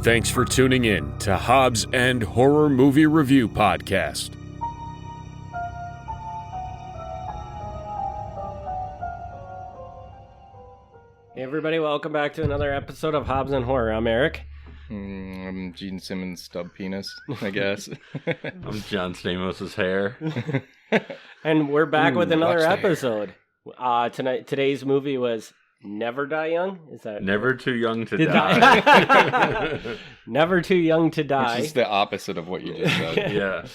Thanks for tuning in to Hobbs and Horror Movie Review Podcast. Hey everybody, welcome back to another episode of Hobbs and Horror. I'm Eric. I'm Gene Simmons' stub penis, I guess. I'm Jon Stamos' hair. And we're back with another watch the episode. Today's movie was Never Die Young? Is that Never Too Young to Die. Never Too Young to Die. Which is the opposite of what you just said.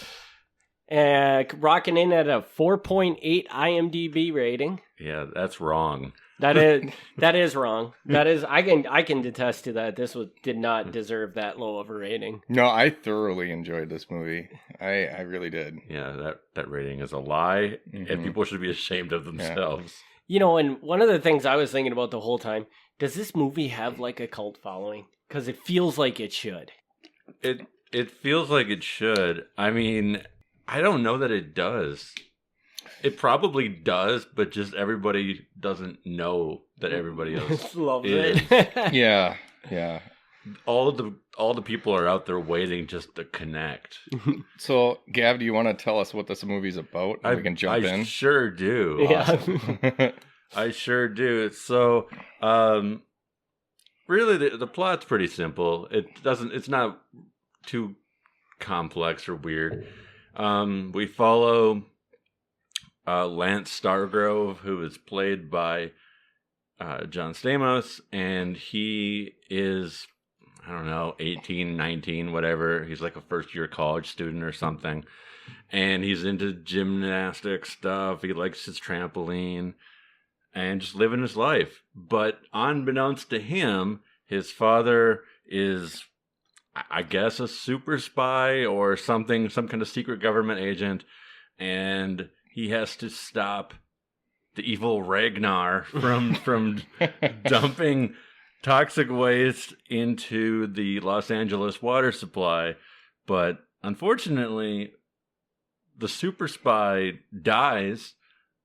Yeah. Rocking in at a 4.8 IMDB rating. Yeah, that's wrong. That is wrong. That is I can attest to that. This did not deserve that low of a rating. No, I thoroughly enjoyed this movie. I really did. Yeah, that rating is a lie, and people should be ashamed of themselves. You know, and one of the things I was thinking about the whole time, does this movie have like a cult following? Because it feels like it should. It feels like it should. I mean, I don't know that it does. It probably does, but just everybody doesn't know that everybody else loves is. it. Yeah. All the people are out there waiting just to connect. So, Gav, do you want to tell us what this movie's about? We can jump in. I sure do. Yeah. Awesome. I sure do. So, really, the plot's pretty simple. It's not too complex or weird. We follow Lance Stargrove, who is played by Jon Stamos, and he is, I don't know, 18, 19, whatever. He's like a first-year college student or something, and he's into gymnastic stuff. He likes his trampoline and just living his life. But unbeknownst to him, his father is, I guess, a super spy or something, some kind of secret government agent, and he has to stop the evil Ragnar from dumping toxic waste into the Los Angeles water supply. But unfortunately, the super spy dies,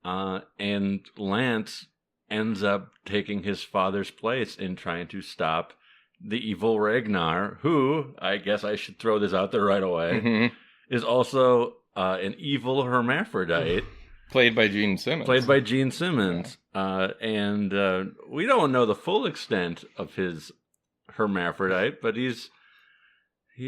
and Lance ends up taking his father's place in trying to stop the evil Ragnar, who, I guess I should throw this out there right away, is also an evil hermaphrodite. Played by Gene Simmons. And we don't know the full extent of his hermaphrodite, but he's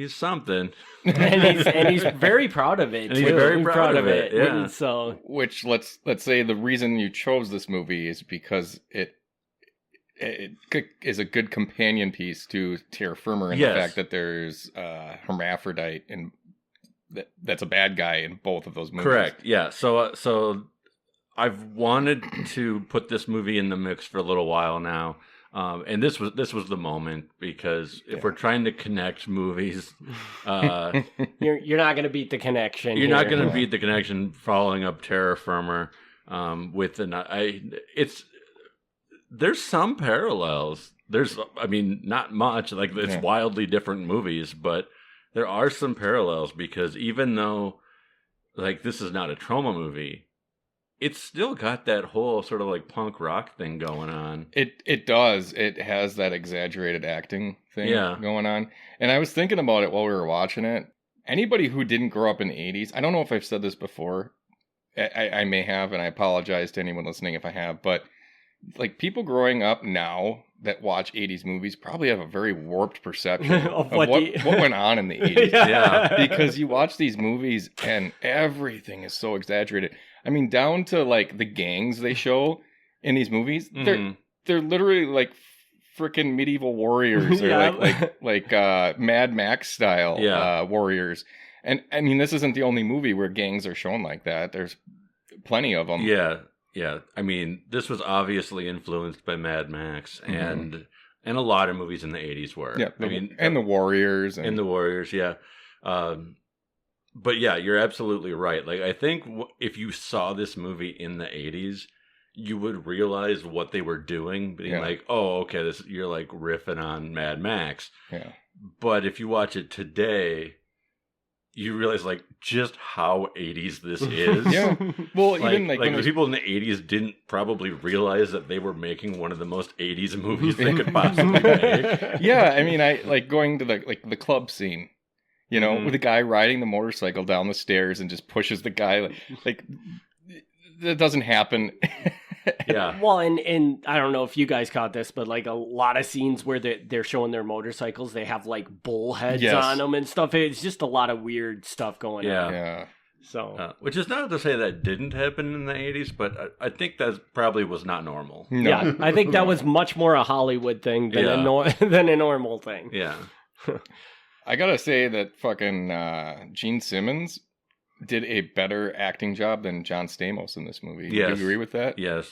something. and he's very proud of it, and he's very proud of it. Yeah. So, which let's say the reason you chose this movie is because it is a good companion piece to Terror Firmer in the fact that there's hermaphrodite and that's a bad guy in both of those movies. Correct. Yeah. So I've wanted to put this movie in the mix for a little while now, and this was the moment, because if we're trying to connect movies, you're not going to beat the connection. You're not going to beat the connection following up Terror Firmer with there's some parallels. Not much. Like, it's wildly different movies, but there are some parallels, because even though, like, this is not a trauma movie, it's still got that whole sort of like punk rock thing going on. It does. It has that exaggerated acting thing going on. And I was thinking about it while we were watching it. Anybody who didn't grow up in the 80s, I don't know if I've said this before. I may have, and I apologize to anyone listening if I have, but like, people growing up now that watch 80s movies probably have a very warped perception of what went on in the 80s. Yeah. Because you watch these movies and everything is so exaggerated. I mean, down to like the gangs they show in these movies, they're literally like freaking medieval warriors or like Mad Max style warriors. And I mean, this isn't the only movie where gangs are shown like that. There's plenty of them. Yeah. Yeah, I mean, this was obviously influenced by Mad Max, and a lot of movies in the 80s were. Yeah, and the Warriors. And the Warriors, yeah. But yeah, you're absolutely right. Like, I think if you saw this movie in the 80s, you would realize what they were doing, being like, oh, okay, you're like riffing on Mad Max. Yeah. But if you watch it today, you realize like just how 80s this is. Yeah. Well, Like, even like, like when the people in the 80s didn't probably realize that they were making one of the most 80s movies they could possibly make. yeah, I mean, I like going to the club scene, you know, with the guy riding the motorcycle down the stairs and just pushes the guy like that doesn't happen. Yeah. Well, and I don't know if you guys caught this, but like a lot of scenes where they're showing their motorcycles, they have like bull heads on them and stuff. It's just a lot of weird stuff going on. Yeah. So, which is not to say that didn't happen in the 80s, but I think that probably was not normal. No. yeah, I think that was much more a Hollywood thing than than a normal thing. Yeah. I gotta say that fucking Gene Simmons did a better acting job than Jon Stamos in this movie. Yes. Do you agree with that? Yes.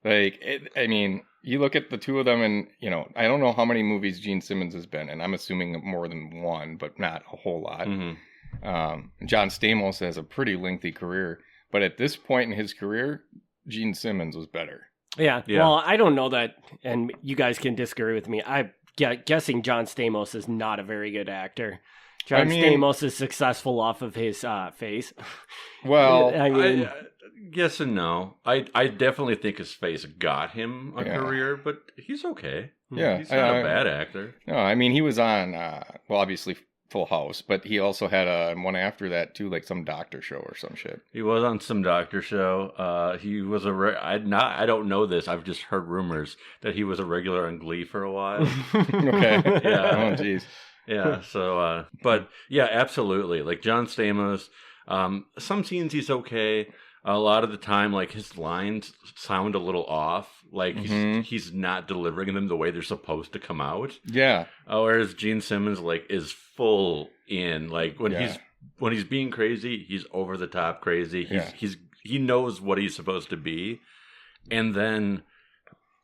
Like, I mean, you look at the two of them, and you know, I don't know how many movies Gene Simmons has been in. I'm assuming more than one, but not a whole lot. Jon Stamos has a pretty lengthy career, but at this point in his career, Gene Simmons was better. Yeah. Well, I don't know that, and you guys can disagree with me. I'm guessing Jon Stamos is not a very good actor. Jon Stamos is successful off of his face. Well, I mean, yes and no. I definitely think his face got him a career, but he's okay. Yeah, he's not a bad actor. No, I mean he was on, well, obviously Full House, but he also had one after that too, like some doctor show or some shit. He was on some doctor show. He was I don't know this. I've just heard rumors that he was a regular on Glee for a while. Okay. Yeah. Oh, jeez. Yeah. So, but yeah, absolutely. Like Jon Stamos, some scenes he's okay. A lot of the time, like his lines sound a little off. Like he's not delivering them the way they're supposed to come out. Yeah. Whereas Gene Simmons like is full in. Like when he's being crazy, he's over the top crazy. He knows what he's supposed to be. And then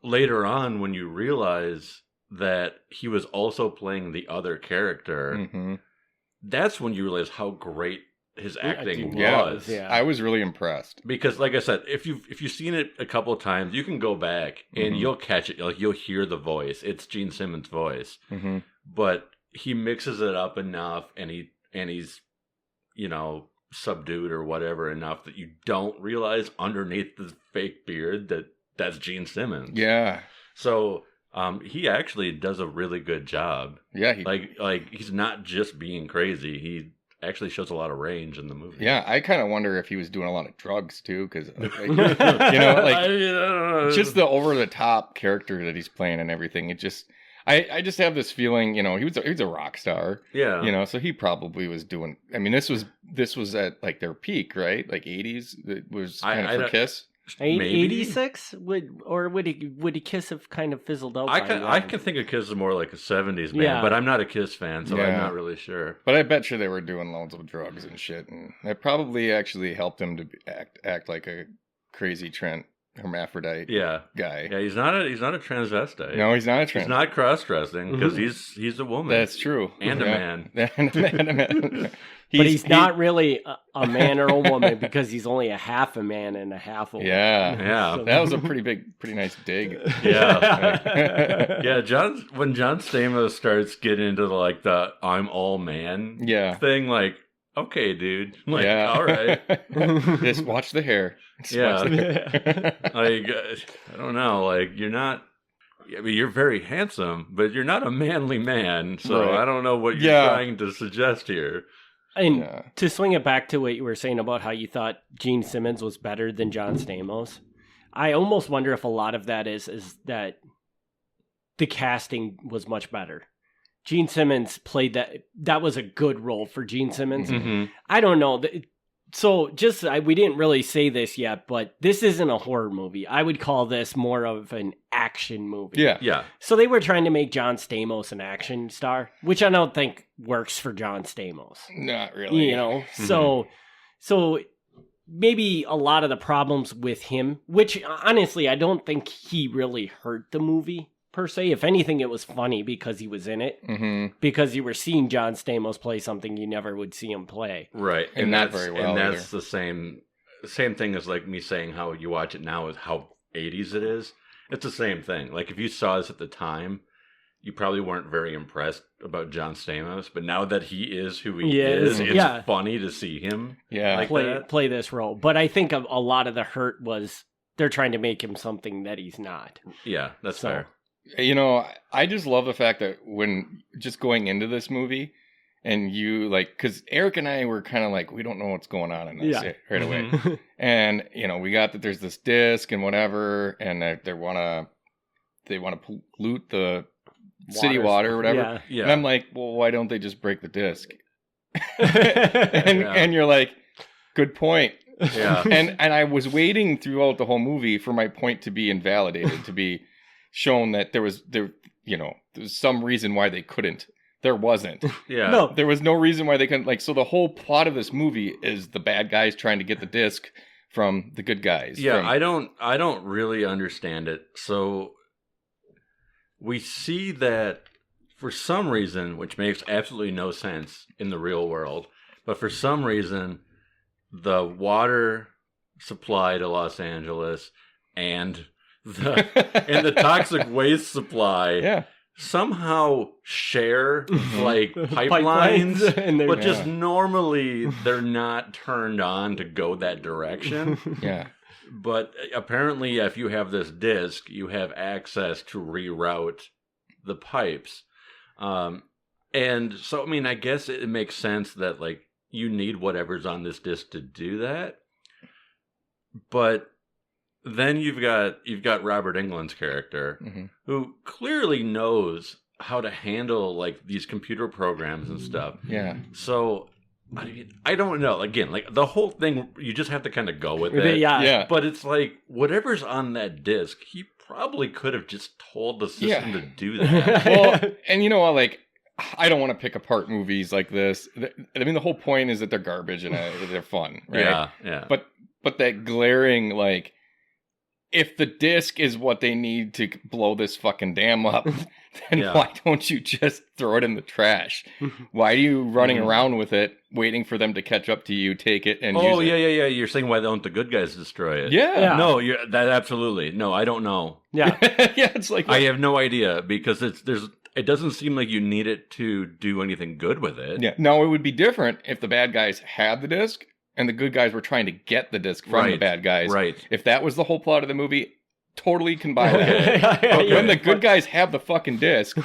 later on, when you realize that he was also playing the other character, that's when you realize how great his acting was. Yeah. I was really impressed. Because like I said, if you've seen it a couple of times, you can go back and you'll catch it. Like you'll hear the voice. It's Gene Simmons' voice. But he mixes it up enough and he's, you know, subdued or whatever enough that you don't realize underneath the fake beard that that's Gene Simmons. Yeah. So he actually does a really good job. Yeah. Like he's not just being crazy. He actually shows a lot of range in the movie. Yeah, I kind of wonder if he was doing a lot of drugs too, because you know, like just the over the top character that he's playing and everything. It just, I just have this feeling, you know, he was a rock star. Yeah, you know, so he probably was doing. I mean, this was at like their peak, right? Like 80s. It was kind of for Kiss. 86 would he Kiss have kind of fizzled out? I can think of Kiss as more like a 70s band, but I'm not a Kiss fan, so I'm not really sure. But I bet you they were doing loads of drugs and shit, and that probably actually helped him to act like a crazy hermaphrodite guy. Yeah, he's not a transvestite. No, he's not a transvestite. He's not cross-dressing because he's a woman. That's true. And a man. And a man. But he's not really a man or a woman because he's only a half a man and a half a woman. Yeah. So that was a pretty nice dig. Yeah. Yeah, when Jon Stamos starts getting into like the I'm all man thing, like, okay, dude. Like, all right. Just watch the hair. Like, I don't know. Like, you're not... I mean, you're very handsome, but you're not a manly man. So I don't know what you're trying to suggest here. And to swing it back to what you were saying about how you thought Gene Simmons was better than Jon Stamos, I almost wonder if a lot of that is that the casting was much better. Gene Simmons played that was a good role for Gene Simmons. I don't know. So we didn't really say this yet, but this isn't a horror movie. I would call this more of an action movie. Yeah. So they were trying to make Jon Stamos an action star, which I don't think works for Jon Stamos. Not really. You know, so maybe a lot of the problems with him, which honestly, I don't think he really hurt the movie per se. If anything, it was funny because he was in it, because you were seeing Jon Stamos play something you never would see him play. Right. And not very well. And that's the same thing as like me saying how you watch it now is how 80s it is. It's the same thing. Like if you saw this at the time, you probably weren't very impressed about Jon Stamos, but now that he is who he is, it's funny to see him play this role. But I think a lot of the hurt was they're trying to make him something that he's not. Yeah, that's fair. You know, I just love the fact that when just going into this movie and you because Eric and I were kind of like, we don't know what's going on in this right away. And, you know, we got that there's this disc and whatever, and they want to pollute the city water or whatever. Yeah. And I'm like, well, why don't they just break the disc? and you're like, good point. Yeah. And I was waiting throughout the whole movie for my point to be invalidated, to be shown that there was some reason why they couldn't. There wasn't. Yeah. No, there was no reason why they couldn't. So the whole plot of this movie is the bad guys trying to get the disc from the good guys. Yeah, I don't really understand it. So we see that for some reason, which makes absolutely no sense in the real world, but for some reason, the water supply to Los Angeles and the toxic waste supply somehow share pipelines, but just normally they're not turned on to go that direction. Yeah. But apparently, if you have this disc, you have access to reroute the pipes. And so, I mean, I guess it makes sense that you need whatever's on this disc to do that. But then you've got Robert Englund's character, who clearly knows how to handle these computer programs and stuff. Yeah. So I don't know. Again, the whole thing, you just have to kind of go with it. Yeah. But it's whatever's on that disc, he probably could have just told the system to do that. Well, and you know what, I don't want to pick apart movies like this. I mean, the whole point is that they're garbage and they're fun, right? Yeah. But that glaring, if the disc is what they need to blow this fucking dam up, then why don't you just throw it in the trash? Why are you running around with it, waiting for them to catch up to you, take it, and use it? Yeah. You're saying why don't the good guys destroy it? Yeah. No, that absolutely. No, I don't know. Yeah. Yeah, it's I have no idea because it doesn't seem like you need it to do anything good with it. Yeah. Now, it would be different if the bad guys had the disc and the good guys were trying to get the disc from the bad guys. Right. If that was the whole plot of the movie, totally can buy that. But when the good guys have the fucking disc...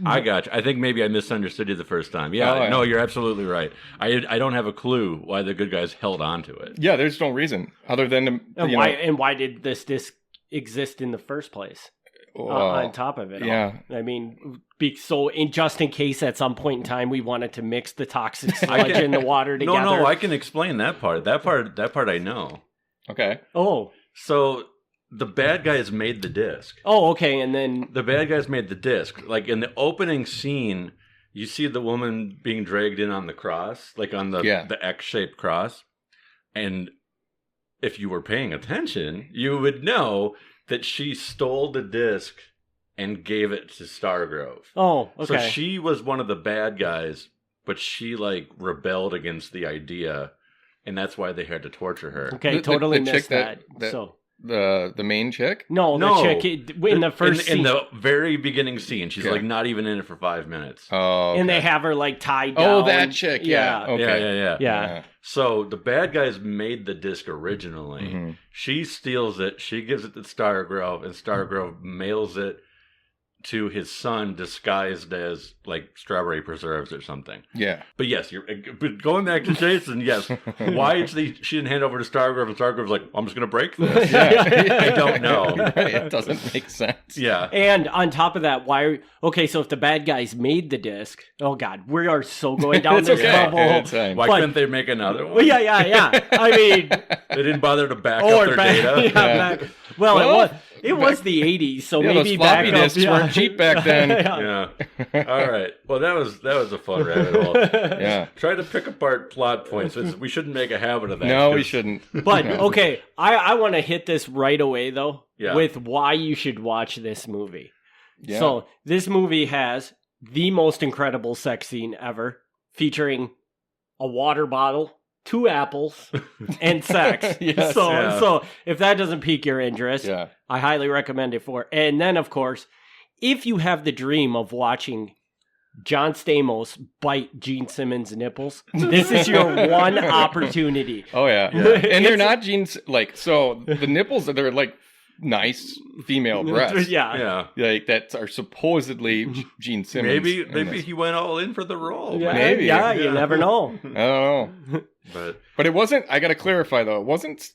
I got you. I think maybe I misunderstood you the first time. Yeah, no, you're absolutely right. I don't have a clue why the good guys held on to it. Yeah, there's no reason other than... why did this disc exist in the first place? On top of it all. I mean, just in case at some point in time we wanted to mix the toxic sludge and the water together. No, I can explain that part. That part I know. Okay. Oh. So the bad guys made the disc. Oh, okay, and then... The bad guys made the disc. In the opening scene, you see the woman being dragged in on the cross, on the X-shaped cross. And if you were paying attention, you would know that she stole the disc and gave it to Stargrove. Oh, okay. So she was one of the bad guys, but she rebelled against the idea, and that's why they had to torture her. Okay, totally missed that. The main chick? No, the chick in the first scene. In the very beginning scene, she's not even in it for 5 minutes. Oh, okay. And they have her tied down. Oh, that chick. Yeah. Okay. Yeah. So the bad guys made the disc originally. Mm-hmm. She steals it. She gives it to Stargrove, and Stargrove mails it to his son disguised as strawberry preserves or something. Yeah. But yes, but going back to Jason, yes. Why she didn't hand over to Stargrove and Stargrove's I'm just going to break this? I don't know. It doesn't make sense. Yeah. And on top of that, so if the bad guys made the disc, oh God, we are so going down this bubble. Why couldn't they make another one? Well, yeah. I mean, they didn't bother to back up their data. It was the 80s, so maybe those floppy disks weren't cheap back then. Yeah. All right. Well, that was a fun rabbit hole. Yeah. Try to pick apart plot points. We shouldn't make a habit of that. No, we shouldn't. But okay, I want to hit this right away though with why you should watch this movie. Yeah. So this movie has the most incredible sex scene ever, featuring a water bottle, 2 apples, and sex. Yes. So if that doesn't pique your interest, I highly recommend it for. And then, of course, if you have the dream of watching Jon Stamos bite Gene Simmons' nipples, this is your one opportunity. Oh yeah. And they're not Gene's so the nipples they're like nice female breasts. Yeah. Like that are supposedly Gene Simmons. Maybe he went all in for the role. Yeah, maybe. Yeah, you never know. I don't know. But it wasn't, I gotta clarify though, it wasn't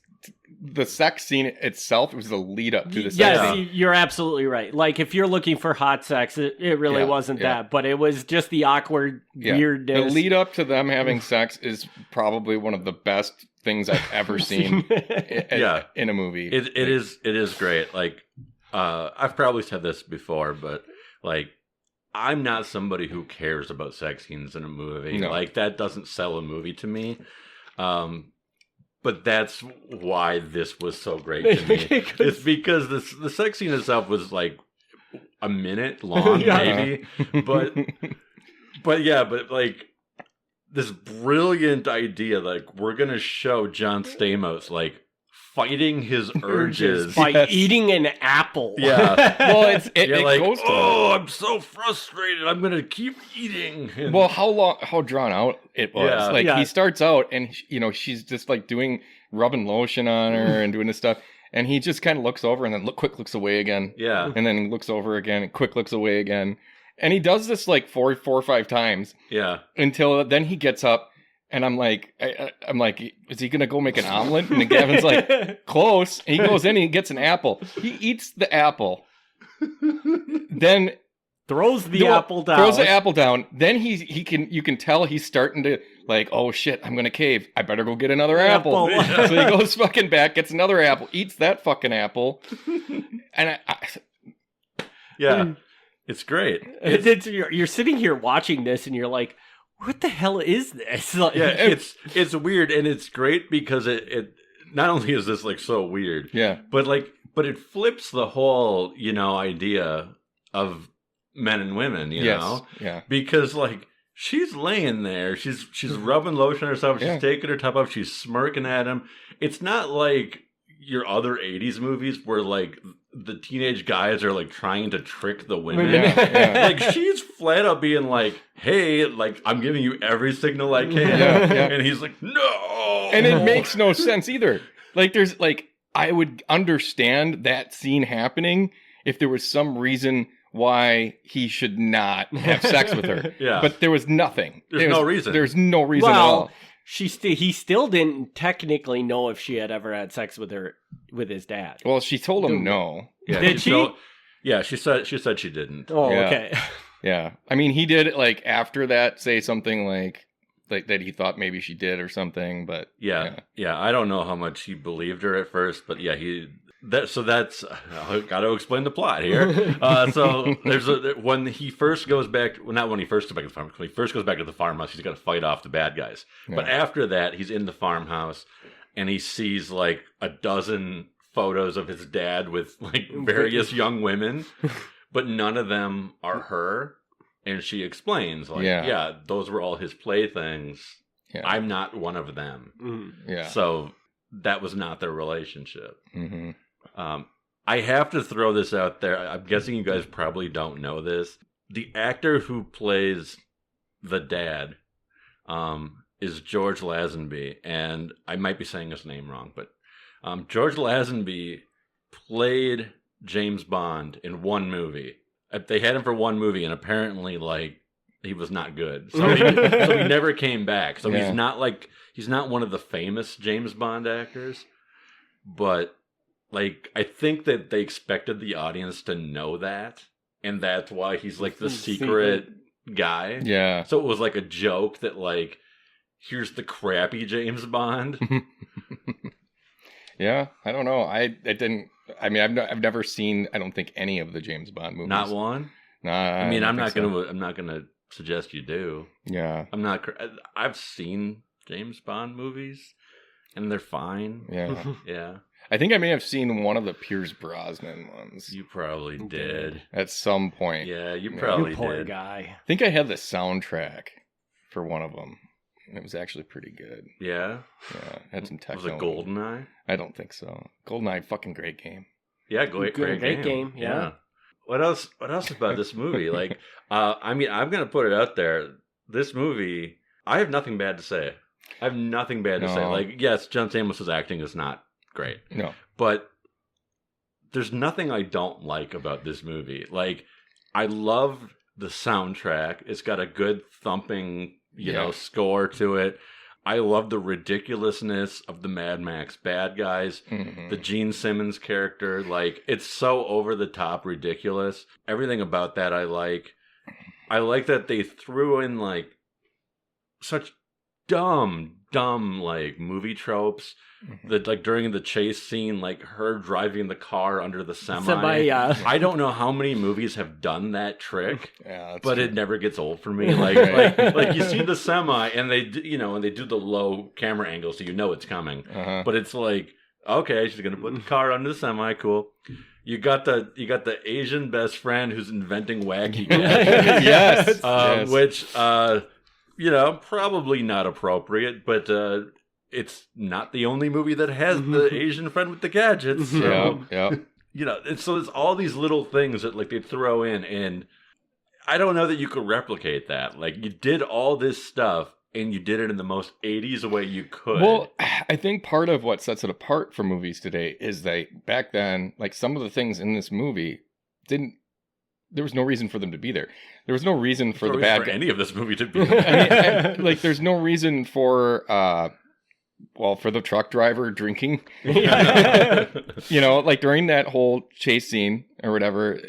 the sex scene itself, it was the lead up to the sex scene. Yes, you're absolutely right. Like if you're looking for hot sex, it really wasn't that, but it was just the awkward weirdness. The lead up to them having sex is probably one of the best things I've ever seen in a movie. It is great. Like I've probably said this before, but like I'm not somebody who cares about sex scenes in a movie. No. Like that doesn't sell a movie to me. But that's why this was so great to me. It's because the sex scene itself was like a minute long, maybe. But like this brilliant idea, like we're gonna show Jon Stamos like fighting his urges by eating an apple. Yeah. Well, it like, goes to I'm so frustrated. I'm gonna keep eating. Well, how drawn out it was. He starts out and she's just like rubbing lotion on her and doing this stuff, and he just kind of looks over and then looks away again. Yeah. And then looks over again and quick looks away again. And he does this like four or five times. Yeah. Until then he gets up. And I'm like, is he going to go make an omelet? And Gavin's like, close. And he goes in and he gets an apple. He eats the apple. Then throws the apple down. Throws the apple down. Then you can tell he's starting to like, oh shit, I'm going to cave. I better go get another apple. So he goes fucking back, gets another apple, eats that fucking apple. And it's great. You're sitting here watching this and you're like, what the hell is this? Like, it's weird, and it's great because it not only is this like so weird, but it flips the whole idea of men and women, you know, because like she's laying there, she's rubbing lotion on herself, she's taking her top off, she's smirking at him. It's not like your other 80s movies where like the teenage guys are like trying to trick the women. Like she's flat out being like, hey, like I'm giving you every signal I can. And he's like, no. And it makes no sense either. Like there's like, I would understand that scene happening if there was some reason why he should not have sex with her. But there was nothing. There's no reason. There's no reason at all. He still didn't technically know if she had ever had sex with his dad. Well, she told him no. Yeah, did she? She said she didn't. Oh, okay. Yeah. I mean, he did like after that say something like that he thought maybe she did or something, but yeah. I don't know how much he believed her at first, but that's I got to explain the plot here. So there's when he first goes back, well, not when he first goes back to the farmhouse. When he first goes back to the farmhouse, he's got to fight off the bad guys. Yeah. But after that, he's in the farmhouse and he sees like a dozen photos of his dad with like various young women, but none of them are her. And she explains like, those were all his playthings. Yeah. I'm not one of them. Mm-hmm. Yeah. So that was not their relationship. Mm-hmm. I have to throw this out there. I'm guessing you guys probably don't know this. The actor who plays the dad is George Lazenby, and I might be saying his name wrong, but George Lazenby played James Bond in one movie. They had him for one movie, and apparently, like, he was not good. So he never came back. So he's not one of the famous James Bond actors, but like, I think that they expected the audience to know that, and that's why he's like the secret guy. Yeah. So it was like a joke that like, here's the crappy James Bond. Yeah, I don't know. I mean, I've never seen, I don't think, any of the James Bond movies. Not one? No. I mean, I'm not gonna suggest you do. Yeah. I've seen James Bond movies, and they're fine. Yeah. Yeah. I think I may have seen one of the Pierce Brosnan ones. You probably did. At some point. Yeah, you probably did. Poor guy. I think I had the soundtrack for one of them. It was actually pretty good. Yeah? Yeah. Had some techno. Was it GoldenEye? I don't think so. GoldenEye, fucking great game. Yeah, great game. Yeah. What else about this movie? Like, I mean, I'm going to put it out there. This movie, I have nothing bad to say. I have nothing bad to say. Like, yes, Jon Stamos' acting is not great. No. But there's nothing I don't like about this movie. Like, I love the soundtrack. It's got a good thumping, you know, score to it. I love the ridiculousness of the Mad Max bad guys. Mm-hmm. The Gene Simmons character, like, it's so over the top ridiculous. Everything about that I like. I like that they threw in, like, such dumb, like, movie tropes. That, like, during the chase scene, like, her driving the car under the semi. Yeah. I don't know how many movies have done that trick, but true. It never gets old for me. Like you see the semi, and they do the low camera angle, so you know it's coming. But it's like, okay, she's gonna put the car under the semi. Cool. You got the Asian best friend who's inventing wacky gadgets. Yes. Which you know, probably not appropriate, but it's not the only movie that has the Asian friend with the gadgets. So, you know, so it's all these little things that, like, they throw in, and I don't know that you could replicate that. Like, you did all this stuff, and you did it in the most 80s way you could. Well, I think part of what sets it apart from movies today is that back then, like, some of the things in this movie there was no reason for them to be there. There was no reason for the bad guy. Any of this movie to be there. I mean, like, there's no reason for for the truck driver drinking. You know, like, during that whole chase scene or whatever,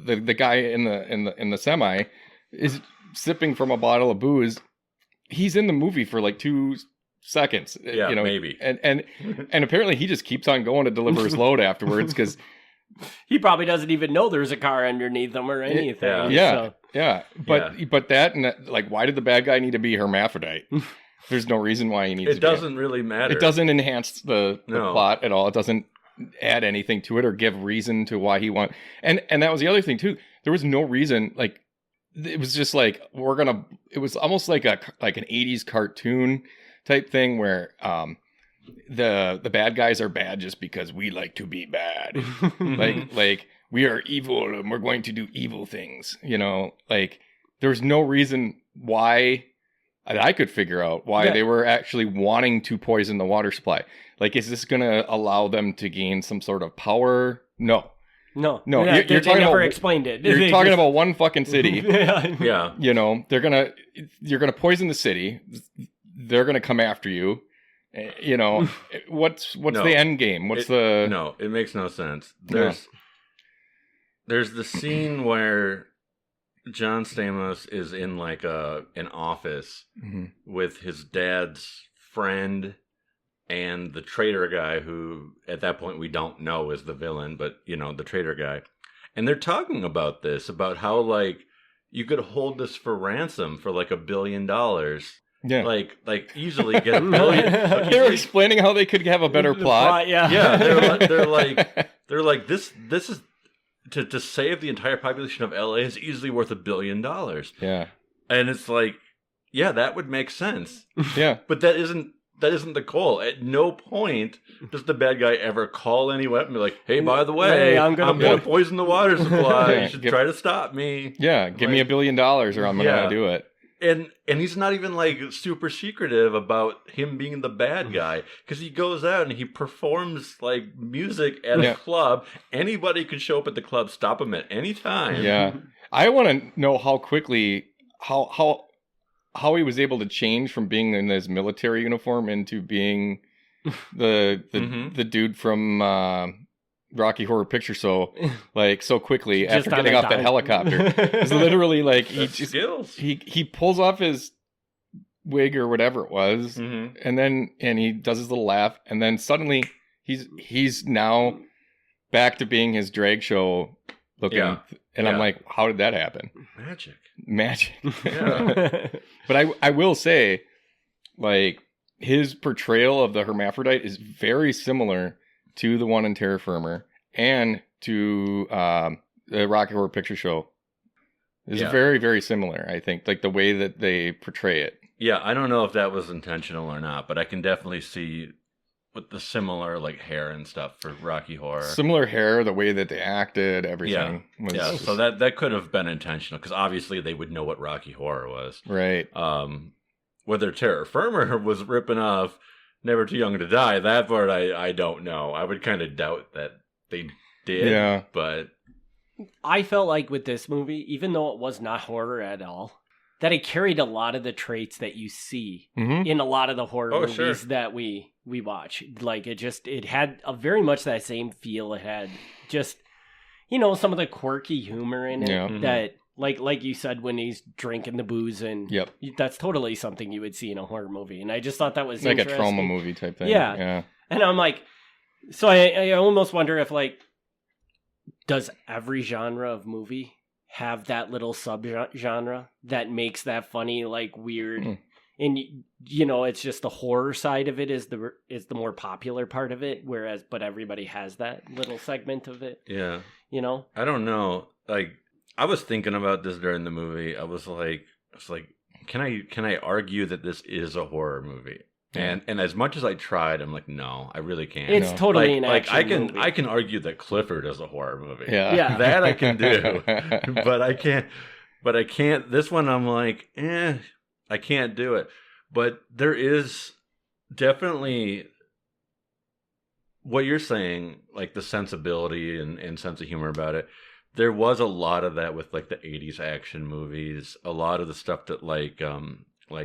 the guy in the semi is sipping from a bottle of booze. He's in the movie for like 2 seconds. Yeah, you know, maybe. And apparently he just keeps on going to deliver his load afterwards because he probably doesn't even know there's a car underneath him or anything. But that, and that, like, why did the bad guy need to be hermaphrodite? There's no reason why he needs to be. It doesn't really matter. It doesn't enhance the plot at all. It doesn't add anything to it or give reason to why he want. And that was the other thing too. There was no reason. Like, it was just like, it was almost like an 80s cartoon type thing where the bad guys are bad just because we like to be bad. like we are evil and we're going to do evil things, you know. Like, there was no reason why I could figure out why they were actually wanting to poison the water supply. Like, is this going to allow them to gain some sort of power? No. You're They talking never explained it. You're talking about one fucking city. Yeah. You know, you're gonna poison the city. They're gonna come after you. You know, what's the end game? No, it makes no sense. There's the scene where Jon Stamos is in, like, an office with his dad's friend and the traitor guy, who at that point we don't know is the villain, but, you know, the traitor guy. And they're talking about this, about how, like, you could hold this for ransom for like $1 billion. Yeah. Like easily get $1 billion. They were explaining how they could have a better plot. Yeah. They're like this is to save the entire population of LA is easily worth $1 billion. Yeah. And it's like, yeah, that would make sense. Yeah. But that isn't the goal. At no point does the bad guy ever call anyone and be like, hey, by the way, I'm going to poison the water supply. You should try to stop me. Yeah, give me $1 billion or I'm going to do it. And he's not even, like, super secretive about him being the bad guy, because he goes out and he performs, like, music at a club. Anybody could show up at the club, stop him at any time. Yeah. I want to know how quickly, how he was able to change from being in his military uniform into being the dude from Rocky Horror Picture Show, like, so quickly after getting off that helicopter. It's literally like he pulls off his wig or whatever it was, and he does his little laugh, and then suddenly he's now back to being his drag show looking, and I'm like, how did that happen? Magic. Yeah. But I will say, like, his portrayal of the hermaphrodite is very similar to the one in Terra Firma and to the Rocky Horror Picture Show. It's very, very similar, I think, like the way that they portray it. Yeah, I don't know if that was intentional or not, but I can definitely see with the similar like hair and stuff for Rocky Horror. Similar hair, the way that they acted, everything. Yeah. So that could have been intentional because obviously they would know what Rocky Horror was. Right. Whether Terra Firma was ripping off Never Too Young to Die, that part I don't know. I would kind of doubt that they did. Yeah. But I felt like with this movie, even though it was not horror at all, that it carried a lot of the traits that you see in a lot of the horror movies that we watch. Like it had a very much that same feel. It had just, some of the quirky humor in it that, like you said, when he's drinking the booze, and that's totally something you would see in a horror movie. And I just thought that was like interesting. a trauma movie type thing. Yeah. And I'm like, so I almost wonder if like, does every genre of movie have that little sub-genre that makes that funny, like weird, and it's just the horror side of it is the more popular part of it, but everybody has that little segment of it. Yeah. I don't know. Like, I was thinking about this during the movie. I was like, can I argue that this is a horror movie? And as much as I tried, I'm like, no, I really can't. It's totally an action movie. I can argue that Clifford is a horror movie. Yeah. That I can do. but I can't. This one, I'm like, I can't do it. But there is definitely what you're saying, like the sensibility and sense of humor about it. There was a lot of that with like the 80s action movies. A lot of the stuff that like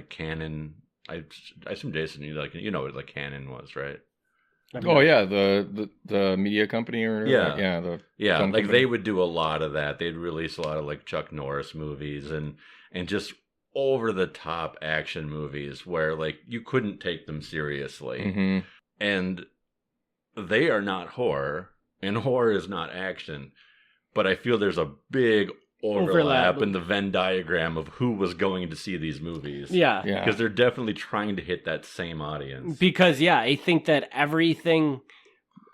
Canon. I assume Jason, you know what like Canon was, right? Oh yeah, the media company or like company. They would do a lot of that. They'd release a lot of like Chuck Norris movies and just over the top action movies where like you couldn't take them seriously, and they are not horror, and horror is not action. But I feel there's a big overlap in the Venn diagram of who was going to see these movies. Yeah. Because they're definitely trying to hit that same audience. Because, I think that everything,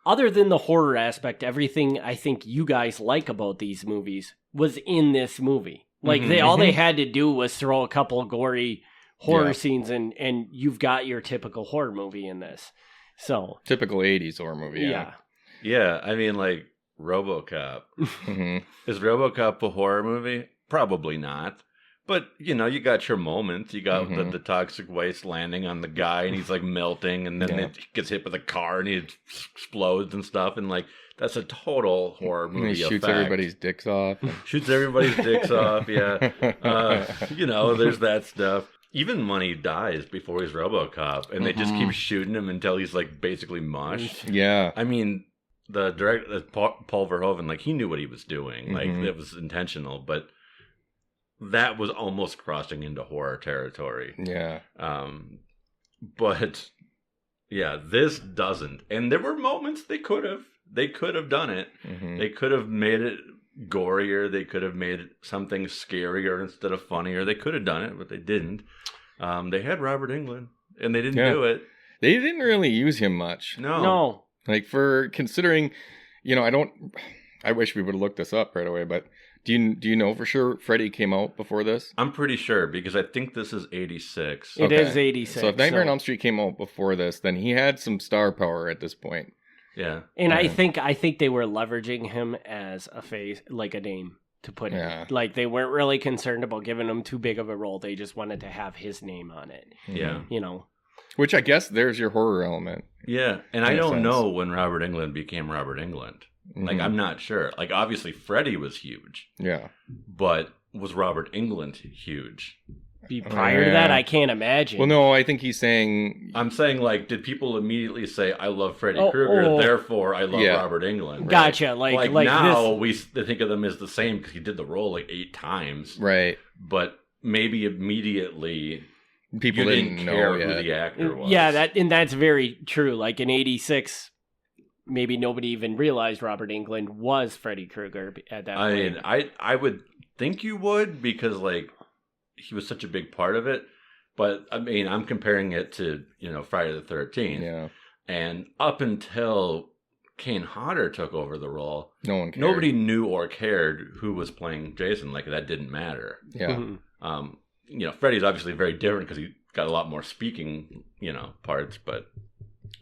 other than the horror aspect, everything I think you guys like about these movies was in this movie. Like, all they had to do was throw a couple of gory horror scenes and you've got your typical horror movie in this. So typical 80s horror movie, Yeah, I mean, like, RoboCop. Is RoboCop a horror movie? Probably not. But, you got your moments. You got the toxic waste landing on the guy and he's like melting and then it gets hit with a car and he explodes and stuff. And like, that's a total horror movie. And he shoots everybody's dicks off. Shoots everybody's dicks off, yeah. There's that stuff. Even when he dies before he's RoboCop and they just keep shooting him until he's like basically mush. Yeah. I mean, the director, Paul Verhoeven, like he knew what he was doing. Like it was intentional, but that was almost crossing into horror territory. Yeah. But yeah, this doesn't. And there were moments they could have done it. They could have made it gorier. They could have made it something scarier instead of funnier. They could have done it, but they didn't. They had Robert Englund, and they didn't do it. They didn't really use him much. No. Like, for considering, I wish we would have looked this up right away, but do you know for sure Freddy came out before this? I'm pretty sure, because I think this is 86. It is 86. So if Nightmare on Elm Street came out before this, then he had some star power at this point. Yeah. And I think they were leveraging him as a face, like a name to put in. Like, they weren't really concerned about giving him too big of a role. They just wanted to have his name on it. Yeah. Which I guess there's your horror element. Yeah, and I don't know when Robert Englund became Robert Englund. Like, I'm not sure. Like, obviously, Freddy was huge. Yeah. But was Robert Englund huge? Prior to that, I can't imagine. Well, no, I think he's saying... I'm saying, like, did people immediately say, I love Freddy Krueger, therefore I love Robert Englund? Right? Gotcha. Like now, this... we think of them as the same because he did the role, like, 8 times. Right. But maybe immediately... People didn't care who the actor was. Yeah, that's very true. Like in 86, maybe nobody even realized Robert Englund was Freddy Krueger at that point. I would think you would, because like he was such a big part of it. But I mean, I'm comparing it to, Friday the 13th. Yeah. And up until Kane Hodder took over the role, nobody knew or cared who was playing Jason. Like, that didn't matter. Yeah. Freddy's obviously very different because he got a lot more speaking, parts, but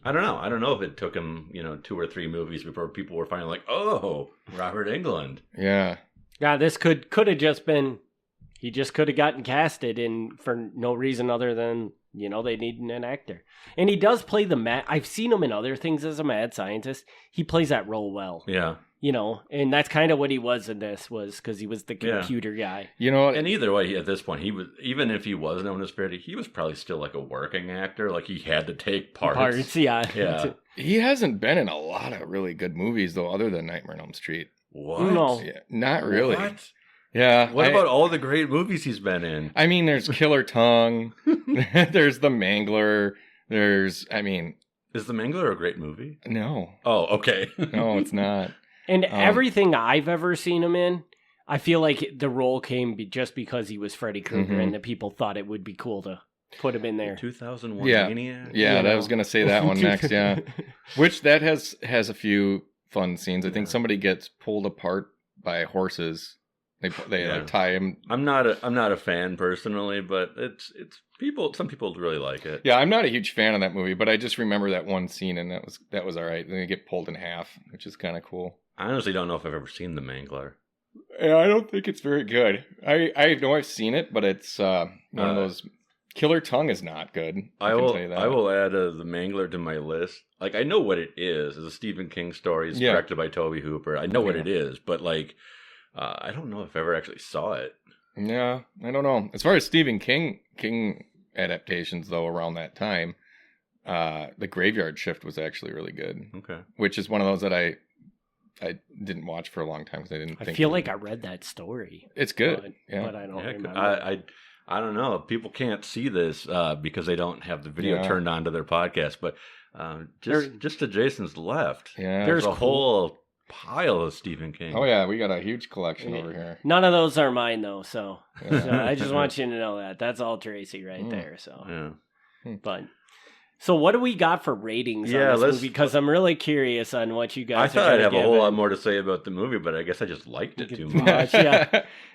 I don't know. I don't know if it took him, 2 or 3 movies before people were finally like, oh, Robert Englund. Yeah. Yeah, this could have just been, he just could have gotten casted in for no reason other than, they needed an actor. And he does play I've seen him in other things as a mad scientist. He plays that role well. Yeah. And that's kind of what he was in this, was because he was the computer guy. And either way, at this point, he was, even if he was known as Freddy, he was probably still like a working actor. Like he had to take parts. Yeah. He hasn't been in a lot of really good movies though, other than Nightmare on Elm Street. What? No. Yeah, not really. What? Yeah. What about all the great movies he's been in? I mean, there's Killer Tongue. There's The Mangler. Is The Mangler a great movie? No. Oh, okay. No, it's not. And everything I've ever seen him in, I feel like the role came just because he was Freddy Krueger and the people thought it would be cool to put him in there. 2001 Maniac? Yeah, I was going to say that one next, yeah. Which that has a few fun scenes. I think somebody gets pulled apart by horses. They like tie him. I'm not a fan personally, but it's some people really like it. Yeah, I'm not a huge fan of that movie, but I just remember that one scene and that was all right. Then they get pulled in half, which is kind of cool. I honestly don't know if I've ever seen The Mangler. Yeah, I don't think it's very good. I know I've seen it, but it's one of those. Killer Tongue is not good. I will add The Mangler to my list. Like, I know what it is. It's a Stephen King story. It's directed by Tobe Hooper. I know what it is, but like, I don't know if I ever actually saw it. Yeah, I don't know. As far as Stephen King adaptations, though, around that time, The Graveyard Shift was actually really good. Okay, which is one of those that I didn't watch for a long time because I didn't. I feel like I read that story. It's good, but I don't remember. I don't know. People can't see this because they don't have the video turned on to their podcast. But just to Jason's left, there's a whole pile of Stephen King. Oh yeah, we got a huge collection over here. None of those are mine though, so I just want you to know that that's all Tracy right there. So, but. So what do we got for ratings on this movie? Because I'm really curious on what you guys I thought I'd have a whole lot more to say about the movie, but I guess I just liked it too much.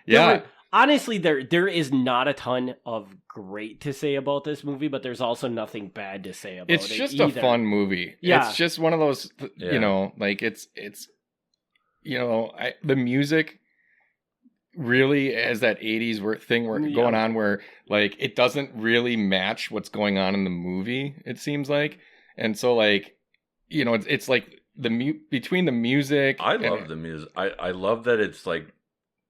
Yeah. Honestly, there is not a ton of great to say about this movie, but there's also nothing bad to say about it. It's just a fun movie. Yeah. It's just one of those, like it's the music really has that 80s thing going on where like it doesn't really match what's going on in the movie, it seems like. And so like, it's like between the music. I love the music. I love that it's like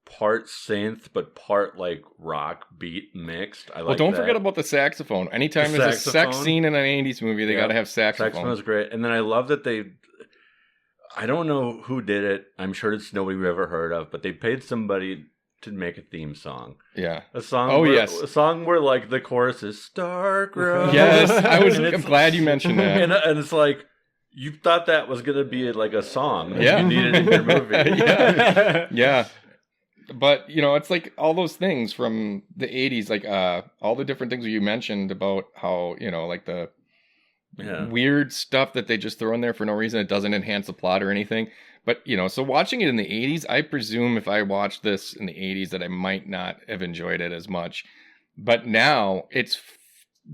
part synth but part like rock beat mixed. Don't forget about the saxophone. Anytime there's a sex scene in an 80s movie, they got to have saxophone. Saxophone is great. And then I love that I don't know who did it. I'm sure it's nobody we've ever heard of, but they paid somebody to make a theme song. Yeah. A song a song where like the chorus is Stargrove. Yes. I'm glad you mentioned that. And it's like you thought that was gonna be like a song that you needed in your movie. Yeah. But it's like all those things from the 80s, like all the different things you mentioned about how, like the weird stuff that they just throw in there for no reason. It doesn't enhance the plot or anything. But, so watching it in the 80s, I presume if I watched this in the 80s that I might not have enjoyed it as much. But now it's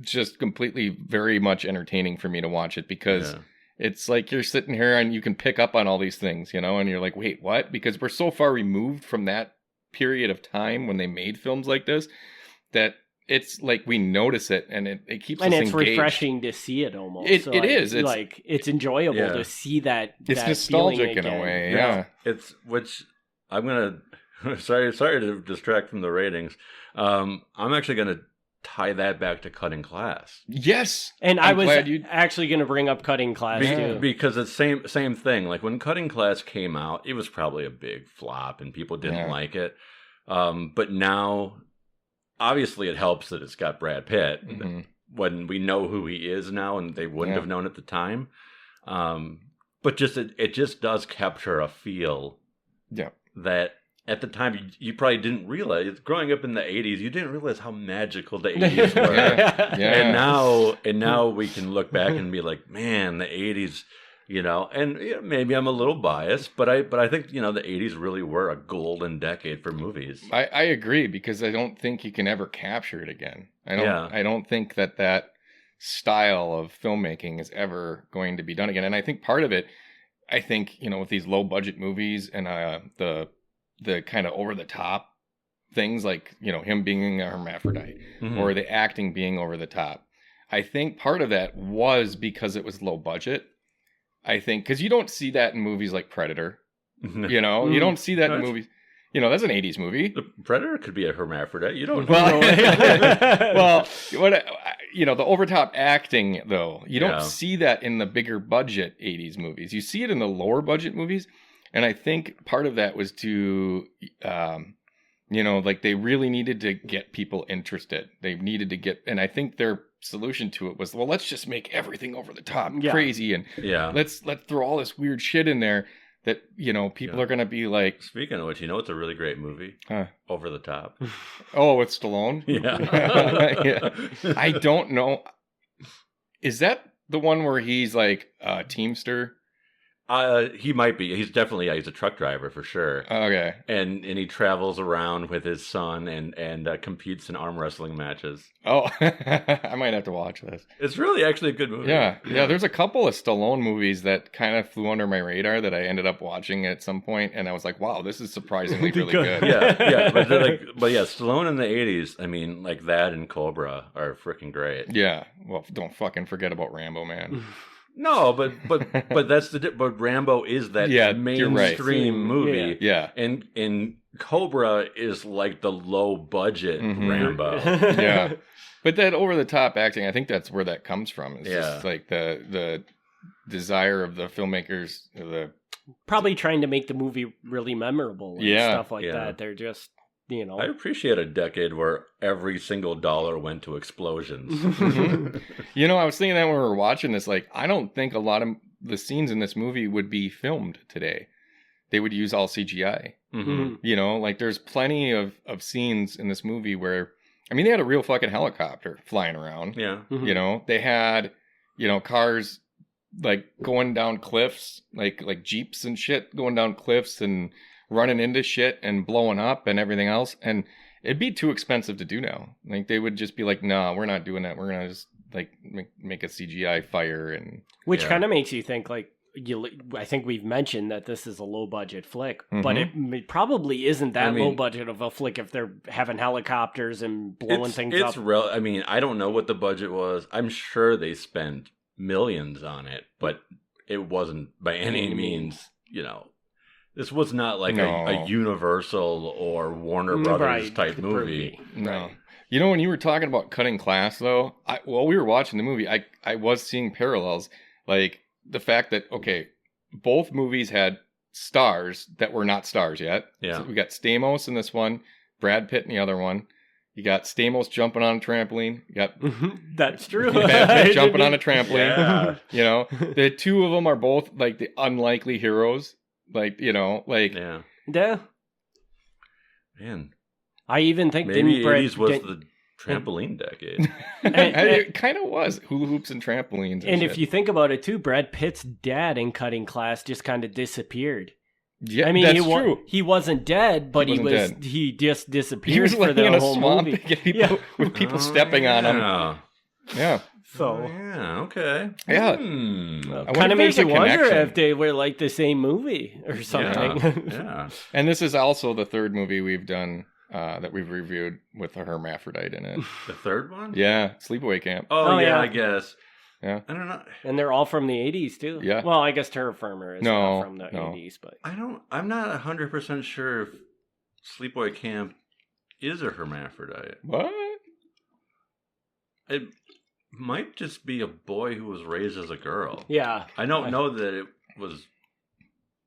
just completely very much entertaining for me to watch it because it's like you're sitting here and you can pick up on all these things, and you're like, wait, what? Because we're so far removed from that period of time when they made films like this that it's like we notice it and it keeps us engaged. And it's refreshing to see it almost. It is. It's like it's enjoyable to see that. It's nostalgic in a way. Yeah. It's which I'm gonna sorry to distract from the ratings. I'm actually gonna tie that back to Cutting Class. Yes, and I was actually going to bring up Cutting Class too, because it's same thing. Like when Cutting Class came out, it was probably a big flop and people didn't like it. But now, obviously, it helps that it's got Brad Pitt when we know who he is now, and they wouldn't have known at the time. But just it just does capture a feel that. At the time, you probably didn't realize. Growing up in the 80s, you didn't realize how magical the 80s were. And now we can look back and be like, man, the 80s, and maybe I'm a little biased, but I think, the 80s really were a golden decade for movies. I agree, because I don't think you can ever capture it again. I don't think that style of filmmaking is ever going to be done again. And I think part of it, with these low budget movies and the kind of over the top things like, him being a hermaphrodite or the acting being over the top. I think part of that was because it was low budget. I think because you don't see that in movies like Predator. You don't see that in movies. That's an 80s movie. The Predator could be a hermaphrodite. You don't know. The overtop acting, though, you don't see that in the bigger budget 80s movies. You see it in the lower budget movies. And I think part of that was to, they really needed to get people interested. They needed to and I think their solution to it was, well, let's just make everything over the top and crazy. And let's throw all this weird shit in there that, people are going to be like. Speaking of which, it's a really great movie. Over the Top. Oh, with Stallone? Yeah. I don't know. Is that the one where he's like a teamster? He might be. He's definitely, he's a truck driver for sure. Okay. And he travels around with his son and competes in arm wrestling matches. Oh, I might have to watch this. It's really actually a good movie. Yeah. There's a couple of Stallone movies that kind of flew under my radar that I ended up watching at some point, and I was like, wow, this is surprisingly really good. Yeah. But Stallone in the 80s, I mean, like that and Cobra are freaking great. Yeah. Well, don't fucking forget about Rambo, man. No, but but Rambo is that mainstream movie. Yeah. And Cobra is like the low budget Rambo. Yeah. But that over the top acting, I think that's where that comes from. It's just like the desire of the filmmakers, probably trying to make the movie really memorable and stuff like that. They're just I appreciate a decade where every single dollar went to explosions. I was thinking that when we were watching this, like, I don't think a lot of the scenes in this movie would be filmed today. They would use all CGI. Like there's plenty of scenes in this movie where, they had a real fucking helicopter flying around. Yeah. They had, cars like going down cliffs, like Jeeps and shit going down cliffs and running into shit and blowing up and everything else. And it'd be too expensive to do now. Like they would just be like, no, we're not doing that. We're going to just like make a CGI fire. And which kind of makes you think like, I think we've mentioned that this is a low budget flick, but it probably isn't that low budget of a flick if they're having helicopters and blowing things up. I don't know what the budget was. I'm sure they spent millions on it, but it wasn't by any means, this was not like a Universal or Warner Brothers type movie. No. When you were talking about cutting class, though, while we were watching the movie, I was seeing parallels. Like the fact that, both movies had stars that were not stars yet. Yeah. So we got Stamos in this one, Brad Pitt in the other one. You got Stamos jumping on a trampoline. You got That's true. Brad Pitt jumping on a trampoline. Yeah. The two of them are both like the unlikely heroes. Yeah. Man. I even think maybe 80s was the trampoline decade. It kind of was. Hula hoops and trampolines. And if you think about it too, Brad Pitt's dad in Cutting Class just kind of disappeared. Yeah, that's true. He wasn't dead, but he just disappeared. He was for the in a whole swamp movie. To get people, with people stepping on him. Yeah. So okay. Yeah. Kind of makes you wonder if they were like the same movie or something. Yeah. And this is also the third movie we've done that we've reviewed with a hermaphrodite in it. The third one? Yeah, Sleepaway Camp. Oh yeah, I guess. Yeah. I don't know. And they're all from the 80s too. Yeah. Well, I guess Terra Firma is not from the 80s, but I'm not 100% sure if Sleepaway Camp is a hermaphrodite. What? It might just be a boy who was raised as a girl. Yeah. I don't know that it was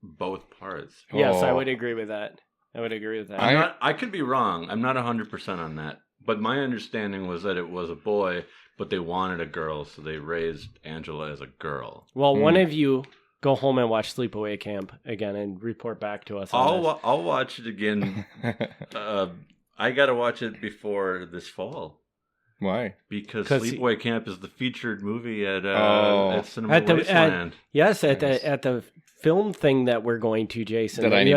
both parts. Yes, I would agree with that. I could be wrong. I'm not 100% on that. But my understanding was that it was a boy, but they wanted a girl, so they raised Angela as a girl. Well, one of you go home and watch Sleepaway Camp again and report back to us. I'll watch it again. I got to watch it before this fall. Why? Because Sleepaway Camp is the featured movie at Cinema Wasteland. At the film thing that we're going to, Jason. That I need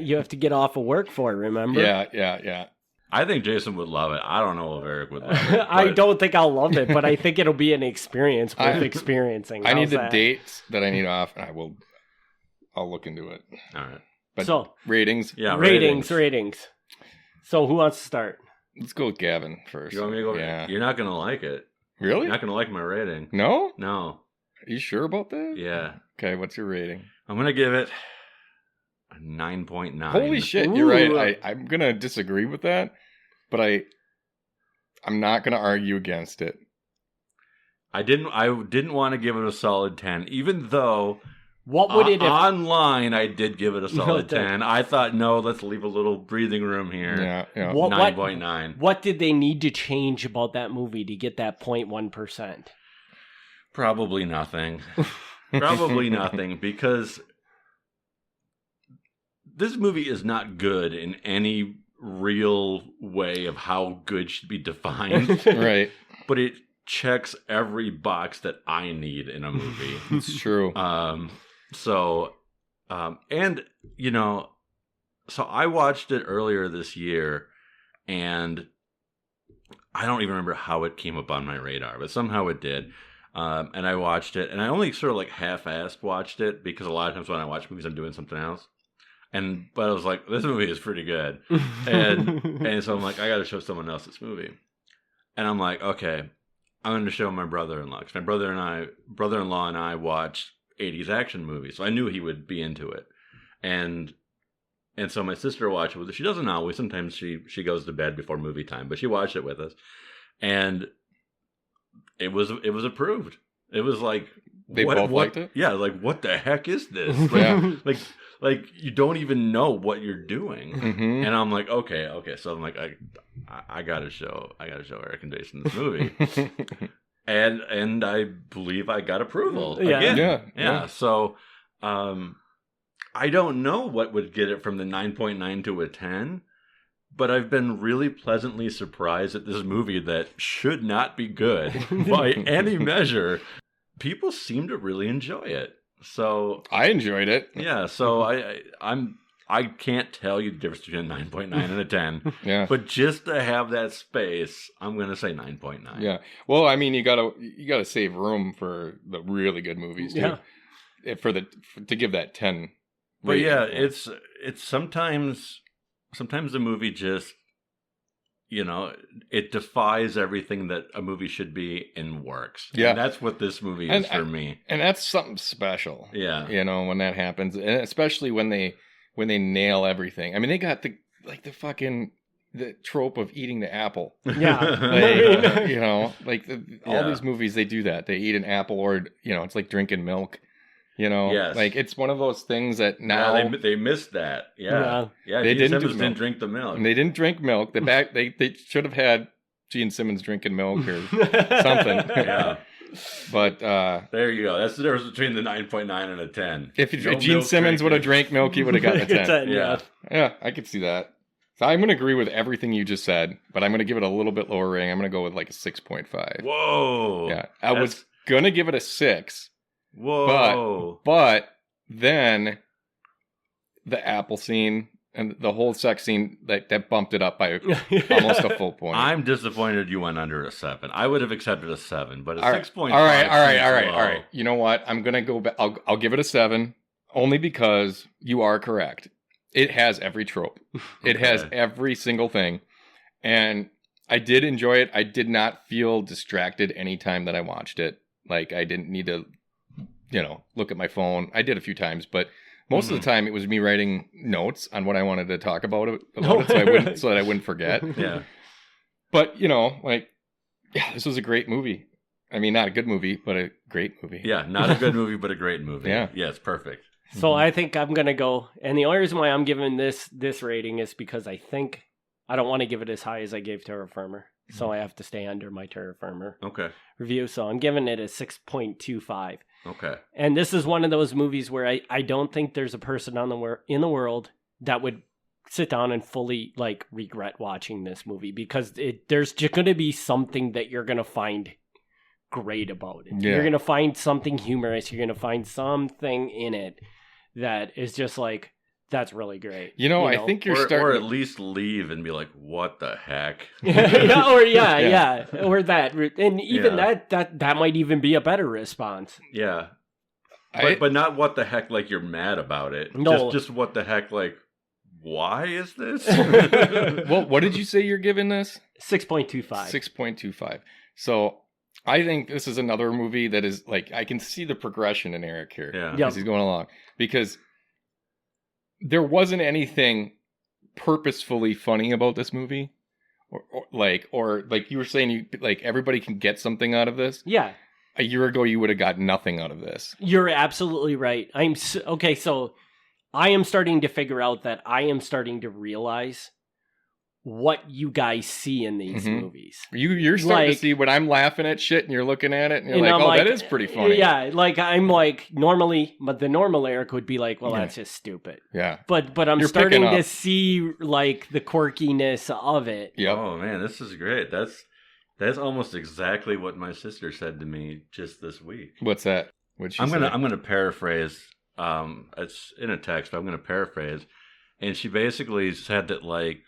you have to get off of work for. Remember? Yeah. I think Jason would love it. I don't know if Eric would love it. I don't think I'll love it, but I think it'll be an experience worth experiencing. I need the dates that I need off, and I'll look into it. All right. But so ratings? Yeah, ratings. So who wants to start? Let's go with Gavin first. You want me to go? Yeah. You're not going to like it. Really? You're not going to like my rating. No? No. Are you sure about that? Yeah. Okay, what's your rating? I'm going to give it a 9.9. Holy shit, you're right. I'm going to disagree with that, but I'm not going to argue against it. I didn't want to give it a solid 10, even though what would it online I did give it a solid 10. I thought, no, let's leave a little breathing room here. Yeah. 9.9. What did they need to change about that movie to get that 0.1%? Probably nothing. Probably nothing, because this movie is not good in any real way of how good should be defined. Right. But it checks every box that I need in a movie. It's true. So I watched it earlier this year, and I don't even remember how it came up on my radar, but somehow it did. And I watched it, and I only sort of like half-assed watched it, because a lot of times when I watch movies, I'm doing something else. But I was like, this movie is pretty good. And so I'm like, I got to show someone else this movie. And I'm like, okay, I'm going to show my brother-in-law. Because my brother-in-law and I watched 80s action movies. So I knew he would be into it. And so my sister watched it with us. She doesn't always. Sometimes she goes to bed before movie time. But she watched it with us. And it was approved. It was like... They both liked it? Yeah, like, what the heck is this? Yeah. Like you don't even know what you're doing. Mm-hmm. And I'm like, okay. So I'm like, I gotta show Eric and Jason this movie. and I believe I got approval. Yeah. Again. Yeah. So I don't know what would get it from the 9.9 to a 10, but I've been really pleasantly surprised at this movie that should not be good by any measure. People seem to really enjoy it. So I enjoyed it. Yeah, so I can't tell you the difference between a 9.9 and a 10. Yeah. But just to have that space, I'm going to say 9.9. Yeah. Well, I mean, you gotta save room for the really good movies too. Yeah. To give that 10. But rating. yeah, it's sometimes the movie just, it defies everything that a movie should be and works. Yeah. And that's what this movie is for me. And that's something special. Yeah. When that happens, and especially when they nail everything. I mean, they got the trope of eating the apple. Yeah. All these movies, they do that. They eat an apple, or it's like drinking milk. Yes. Like it's one of those things that now they missed that. Yeah. They Gene Simmons didn't drink the milk. And they didn't drink milk. They should have had Gene Simmons drinking milk or something. Yeah. But there you go. That's the difference between the 9.9 and a 10. If Gene Simmons would have drank milk, he would have gotten a 10. Yeah, I could see that. So I'm going to agree with everything you just said, but I'm going to give it a little bit lower rating. I'm going to go with like a 6.5. Whoa. Yeah, I was going to give it a 6. Whoa. But then the apple scene and the whole sex scene that bumped it up by almost a full point. I'm disappointed you went under a 7. I would have accepted a 7, but a 6.5. All right. You know what? I'm gonna go back. I'll give it a 7, only because you are correct. It has every trope. It has every single thing, and I did enjoy it. I did not feel distracted any time that I watched it. Like I didn't need to, look at my phone. I did a few times, but most of the time it was me writing notes on what I wanted to talk about it so that I wouldn't forget. Yeah. But, this was a great movie. I mean, not a good movie, but a great movie. Yeah, not a good movie, but a great movie. Yeah. Yes, perfect. So I think I'm going to go, and the only reason why I'm giving this rating is because I think I don't want to give it as high as I gave Terra Firma. So I have to stay under my Terra Firma review. So I'm giving it a 6.25. Okay. And this is one of those movies where I don't think there's a person in the world that would sit down and fully regret watching this movie, because there's just going to be something that you're going to find great about it. Yeah. You're going to find something humorous. You're going to find something in it that is just like, That's really great. I think you're starting... Or at least leave and be like, what the heck? Or that. And even that might even be a better response. Yeah. But not what the heck, like you're mad about it. No. Just what the heck, like, why is this? Well, what did you say you're giving this? 6.25. 6.25. So I think this is another movie that is like, I can see the progression in Eric here as he's going along, because there wasn't anything purposefully funny about this movie, or like you were saying, everybody can get something out of this. Yeah. A year ago, you would have got nothing out of this. You're absolutely right. So I am starting to figure out that I am starting to realize what you guys see in these movies. You're starting to see when I'm laughing at shit and you're looking at it and you're like, that is pretty funny. Yeah, I'm like, normally, but the normal Eric would be like, well, that's just stupid. Yeah. But I'm starting to see like the quirkiness of it. Yep. Oh man, this is great. That's almost exactly what my sister said to me just this week. What's that? I'm gonna paraphrase. It's in a text, but I'm gonna paraphrase. And she basically said that like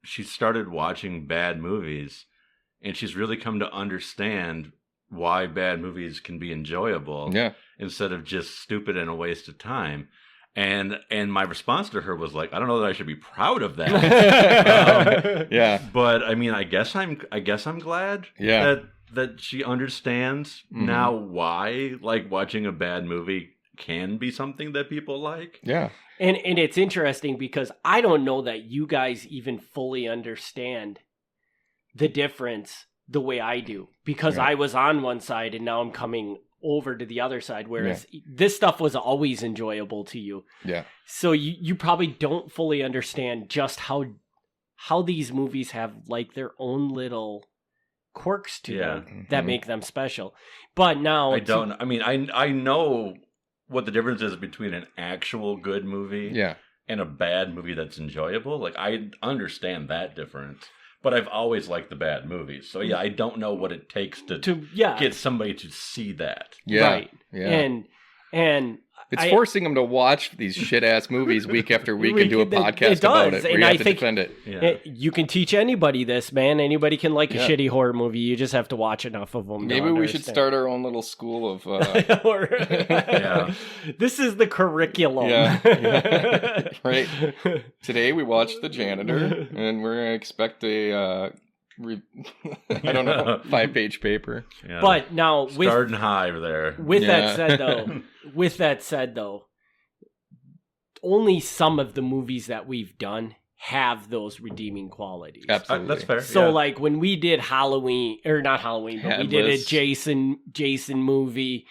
she started watching bad movies, and she's really come to understand why bad movies can be enjoyable, instead of just stupid and a waste of time. And my response to her was like, I don't know that I should be proud of that. But I mean, I guess I'm glad that she understands now why like watching a bad movie can be something that people like. Yeah. And it's interesting because I don't know that you guys even fully understand the difference the way I do, because I was on one side and now I'm coming over to the other side, whereas this stuff was always enjoyable to you. Yeah. So you probably don't fully understand just how these movies have like their own little quirks to them that make them special. But now I know what the difference is between an actual good movie and a bad movie that's enjoyable. Like I understand that difference. But I've always liked the bad movies. So, I don't know what it takes to get somebody to see that. Yeah. Right. Yeah. And it's forcing them to watch these shit-ass movies week after week and do a podcast about it. And I think defend it. You can teach anybody this, man. Anybody can like a shitty horror movie. You just have to watch enough of them. Maybe we should start our own little school of... This is the curriculum. Yeah. Right. Today we watched The Janitor, and we're going to expect a... 5-page paper. Yeah. But now, starting high there. With that said, though, only some of the movies that we've done have those redeeming qualities. Absolutely, that's fair. So, like when we did Halloween, or not Halloween, but we did a Jason movie.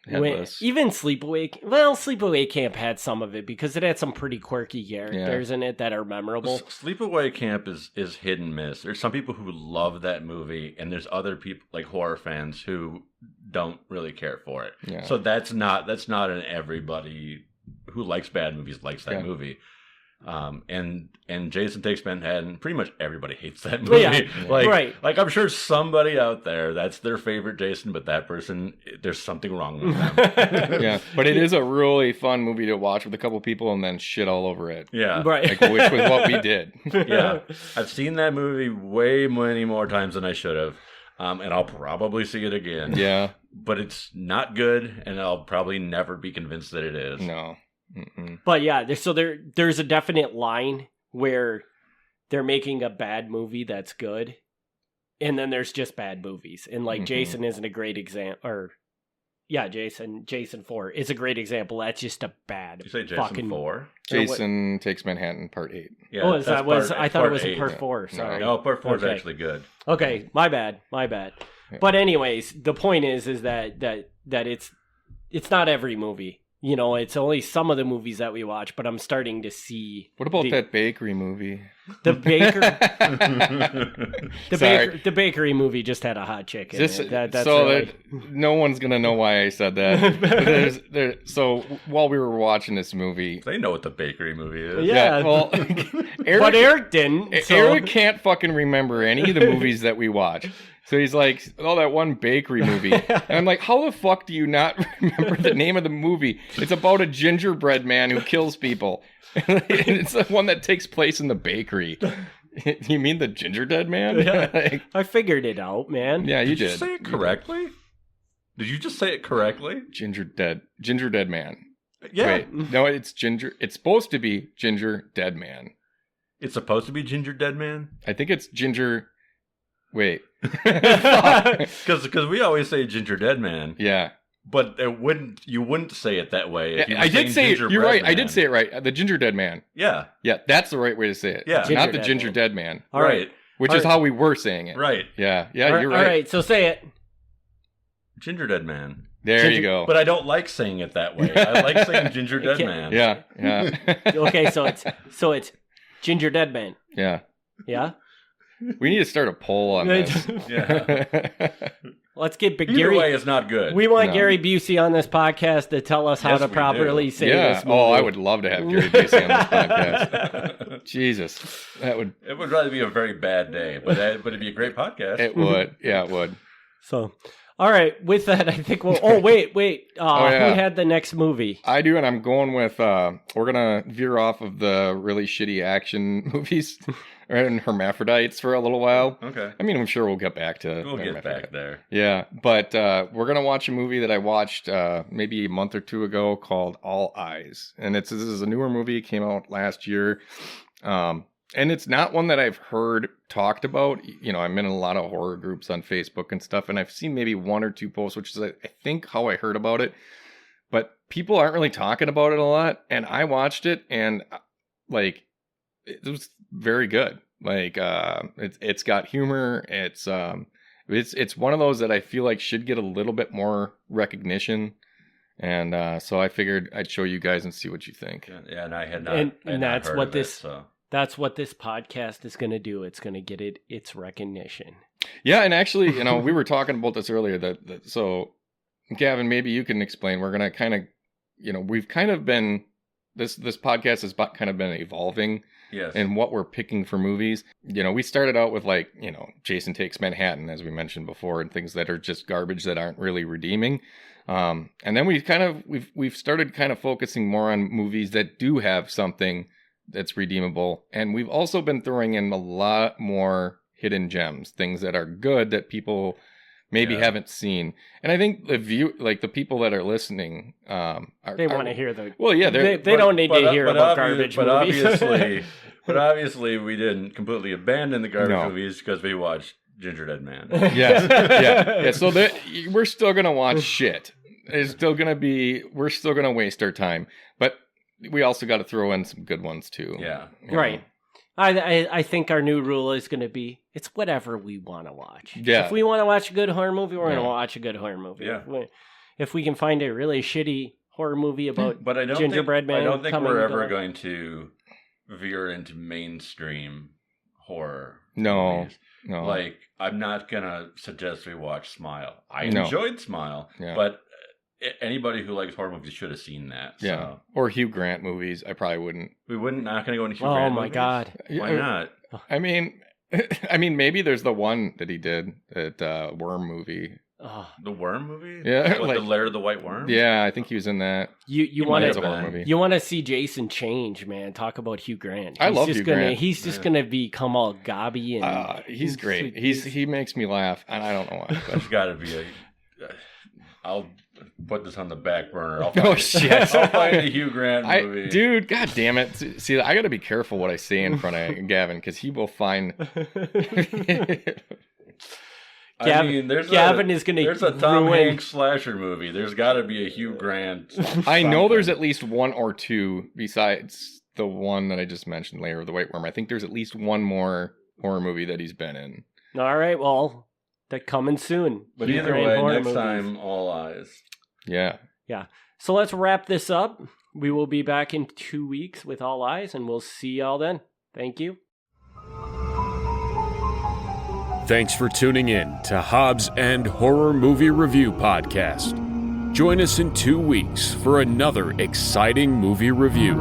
Even Sleepaway Camp had some of it because it had some pretty quirky characters in it that are memorable. Sleepaway Camp is hit and miss. There's some people who love that movie, and there's other people like horror fans who don't really care for it. Yeah. So that's not an everybody who likes bad movies likes that movie. And Jason Takes Manhattan, pretty much everybody hates that movie. Yeah. Like I'm sure somebody out there that's their favorite Jason, but that person, there's something wrong with them. Yeah, but it is a really fun movie to watch with a couple people and then shit all over it. Yeah, right. Like, which was what we did. Yeah, I've seen that movie way many more times than I should have, and I'll probably see it again. Yeah, but it's not good, and I'll probably never be convinced that it is. No. Mm-mm. But there's a definite line where they're making a bad movie that's good, and then there's just bad movies, and like Jason isn't a great example, or Jason 4 is a great example. That's just a bad. You say Jason 4? Jason Takes Manhattan Part 8. Yeah, I thought it was Part 4. Sorry, no, Part 4 is actually good. Okay, my bad. Yeah. But anyways, the point is that it's not every movie. You know, it's only some of the movies that we watch, but I'm starting to see. What about that bakery movie? The bakery movie just had a hot chick in it. No one's gonna know why I said that. So while we were watching this movie, they know what the bakery movie is. Yeah. Well, Eric didn't. Eric can't fucking remember any of the movies that we watch. So he's like, that one bakery movie. And I'm like, how the fuck do you not remember the name of the movie? It's about a gingerbread man who kills people. It's the one that takes place in the bakery. You mean the Ginger Dead Man? Yeah. I figured it out, man. Yeah, you did. Did you say it correctly? Did you just say it correctly? Ginger Dead Man. Yeah. Wait, no, it's supposed to be Ginger Dead Man. It's supposed to be Ginger Dead Man? I think it's Ginger. Wait. Because we always say Ginger Dead Man. Yeah. But you wouldn't say it that way. If you were I did say it. You're right. Man. I did say it right. The Ginger Dead Man. Yeah. Yeah, that's the right way to say it. Yeah. Not the Ginger Dead Man. All right. Which is how we were saying it. Right. Yeah. Yeah, you're right. All right, so say it. Ginger Dead Man. There you go. But I don't like saying it that way. I like saying Ginger Dead Man. Yeah. Yeah. Okay, so it's Ginger Dead Man. Yeah. Yeah? We need to start a poll on this. Yeah. Let's get Either Gary. way, it's not good. We want Gary Busey on this podcast to tell us how to properly say this movie. Oh, I would love to have Gary Busey on this podcast. Jesus. It would rather be a very bad day, but it'd be a great podcast. It would. Yeah, it would. So, all right. With that, I think we'll... Oh, wait. Who had the next movie? I do, and I'm going with... we're going to veer off of the really shitty action movies and hermaphrodites for a little while. Okay. I mean, I'm sure we'll get back to... We'll get back there. Yeah, but we're going to watch a movie that I watched maybe a month or two ago called All Eyes. And this is a newer movie. It came out last year. And it's not one that I've heard talked about. You know, I'm in a lot of horror groups on Facebook and stuff, and I've seen maybe one or two posts, which is, I think, how I heard about it. But people aren't really talking about it a lot. And I watched it, and, like, it was very good. Like, it's got humor. It's one of those that I feel like should get a little bit more recognition. And so I figured I'd show you guys and see what you think. Yeah, and I had not. And that's heard what of this... It, so. That's what this podcast is going to do. It's going to get its recognition. Yeah, and actually, you know, we were talking about this earlier. So, Gavin, maybe you can explain. We're going to kind of, you know, we've kind of been this podcast has kind of been evolving. Yes. And what we're picking for movies. You know, we started out with, like, you know, Jason Takes Manhattan, as we mentioned before, and things that are just garbage that aren't really redeeming. And then we've started kind of focusing more on movies that do have something that's redeemable, and we've also been throwing in a lot more hidden gems, things that are good that people maybe haven't seen. And I think the people that are listening, they want to hear the. Well, yeah, they don't need to hear about garbage movies. But obviously, we didn't completely abandon the garbage movies because we watched Ginger Dead Man. Yeah. So we're still gonna watch shit. We're still gonna waste our time, but we also got to throw in some good ones too. Yeah. Right. I think our new rule is going to be it's whatever we want to watch. Yeah. If we want to watch a good horror movie, we're going to watch a good horror movie. Yeah. If we can find a really shitty horror movie about Gingerbread Man, I don't think we're ever going to veer into mainstream horror. No. Like, I'm not going to suggest we watch Smile. I enjoyed Smile, but anybody who likes horror movies should have seen that. So. Yeah. Or Hugh Grant movies. I probably wouldn't. We wouldn't. Not going to go into Hugh Grant movies? Oh, my God. Why not? I mean, maybe there's the one that he did, that Worm movie. The Worm movie? Yeah. Like, the Lair of the White Worm? Yeah, I think he was in that. You want to see Jason change, man. Talk about Hugh Grant. I love Hugh Grant. He's just going to become all gobby. And he's great. He makes me laugh, and I don't know why. There's got to be I'll put this on the back burner. Shit. I'll find a Hugh Grant movie. Dude, god damn it. See, I got to be careful what I say in front of Gavin, because he will find... Gavin is going to There's a Tom Hanks slasher movie. There's got to be a Hugh Grant. I know there's at least one or two besides the one that I just mentioned, Lair of the White Worm. I think there's at least one more horror movie that he's been in. All right, well, they're coming soon. But either way, next time, All Eyes. Yeah. Yeah. So let's wrap this up. We will be back in 2 weeks with All Eyes, and we'll see y'all then. Thank you. Thanks for tuning in to Hobbs and Horror Movie Review Podcast. Join us in 2 weeks for another exciting movie review.